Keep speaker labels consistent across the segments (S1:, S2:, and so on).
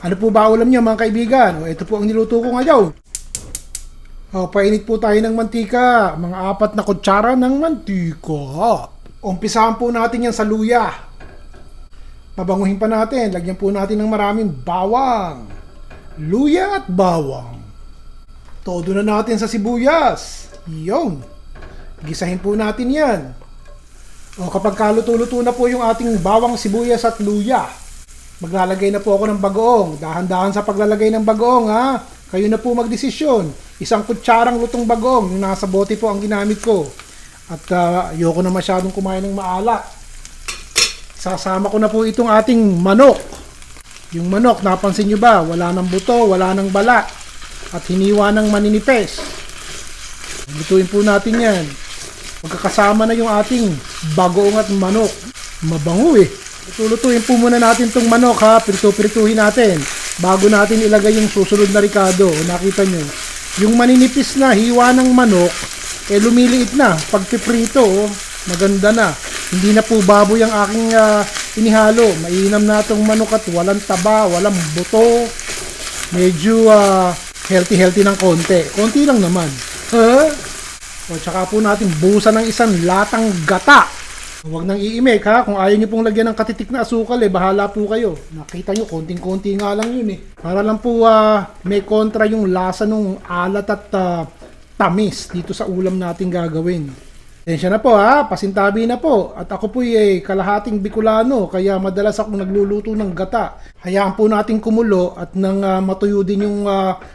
S1: Ano po ba ulam niyo mga kaibigan? O, ito po ang niluto ko ngayon. O, painit po tayo ng mantika. Mga 4 na kutsara ng mantika. Umpisahan po natin yan sa luya. Pabanguhin pa natin. Lagyan po natin ng maraming bawang. Luya at bawang. Todo na natin sa sibuyas. Yun. Gisahin po natin yan. O, kapag kaluto-luto na po yung ating bawang, sibuyas at luya, maglalagay na po ako ng bagoong. Dahan-dahan sa paglalagay ng bagoong, ha? Kayo na po magdesisyon. 1 kutsarang lutong bagoong, yung nasa bote po ang ginamit ko. At ayoko na masyadong kumain ng maalat. Sasama ko na po itong ating manok. Yung manok, napansin nyo ba? Wala ng buto, wala ng bala. At hiniwa ng maninipes. Lutuin po natin yan. Magkakasama na yung ating bagoong at manok. Mabango eh. Lutuin po muna natin itong manok, ha. Prituhin natin bago natin ilagay yung susunod na ricado. Nakita nyo, yung maninipis na hiwa ng manok, lumiliit na. Pag piprito, maganda na. Hindi na po baboy ang aking inihalo. Mainam na itong manok at walang taba, walang buto. Medyo healthy ng konti. Konti lang naman. O, tsaka po natin buhusan ng 1 latang gata. Huwag nang iimik, ha. Kung ayaw nyo pong lagyan ng katitik na asukal, bahala po kayo. Nakita nyo, konting-konti nga lang yun, Para lang po may kontra yung lasa nung alat at tamis dito sa ulam natin gagawin. Tensya na po, ha. Pasintabi na po. At ako po kalahating Bicolano, kaya madalas akong nagluluto ng gata. Hayaan po natin kumulo at nang matuyo din yung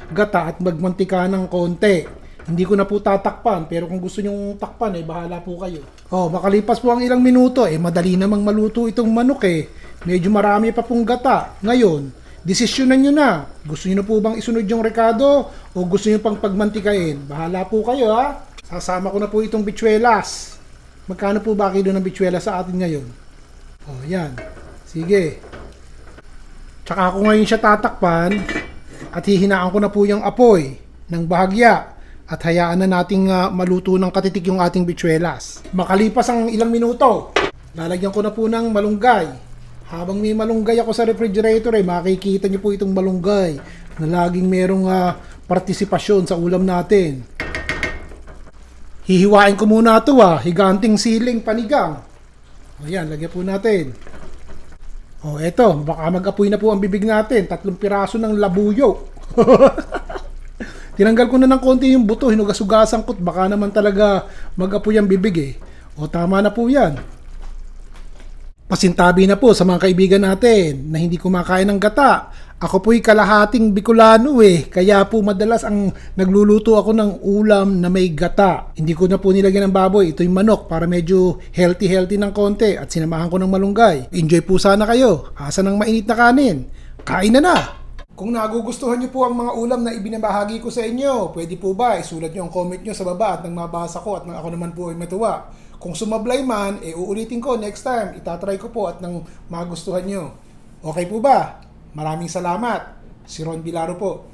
S1: gata at magmantika ng konti. Hindi ko na po tatakpan, pero kung gusto nyong takpan, bahala po kayo. Makalipas po ang ilang minuto, madali namang maluto itong manok Medyo marami pa pong gata. Ngayon, desisyonan nyo na. Gusto nyo na po bang isunod yung rekado o gusto nyo pang pagmantikain? Bahala po kayo, ha. Sasama ko na po itong bichuelas. Magkano po ba kilo ng bichuelas sa atin ngayon? Yan. Sige. Tsaka ako ngayon siya tatakpan at hihinaan ko na po yung apoy ng bahagya. At hayaan na nating maluto ng katitik yung ating bichuelas. Makalipas ang ilang minuto, lalagyan ko na po ng malunggay. Habang may malunggay ako sa refrigerator, makikita niyo po itong malunggay na laging merong partisipasyon sa ulam natin. Hihiwain ko muna ito, higanting siling panigang. Ayan, lagyan po natin. Eto, baka mag-apoy na po ang bibig natin. 3 piraso ng labuyo. Tinanggal ko na ng konti yung buto, hinugas-hugasan ko, baka naman talaga mag-apoy ang bibig tama na po yan. Pasintabi na po sa mga kaibigan natin na hindi kumakain ng gata. Ako po'y kalahating Bicolano kaya po madalas ang nagluluto ako ng ulam na may gata. Hindi ko na po nilagyan ng baboy, ito yung manok para medyo healthy ng konti at sinamahan ko ng malunggay. Enjoy po sana kayo, asa ng mainit na kanin. Kain na! Kung nagugustuhan niyo po ang mga ulam na ibinabahagi ko sa inyo, pwede po ba isulat niyo ang comment niyo sa baba at nang mabasa ko at nang ako naman po ay matuwa. Kung sumablay man, uulitin ko next time. Itatry ko po at nang magustuhan niyo. Okay po ba? Maraming salamat. Si Ron Bilaro po.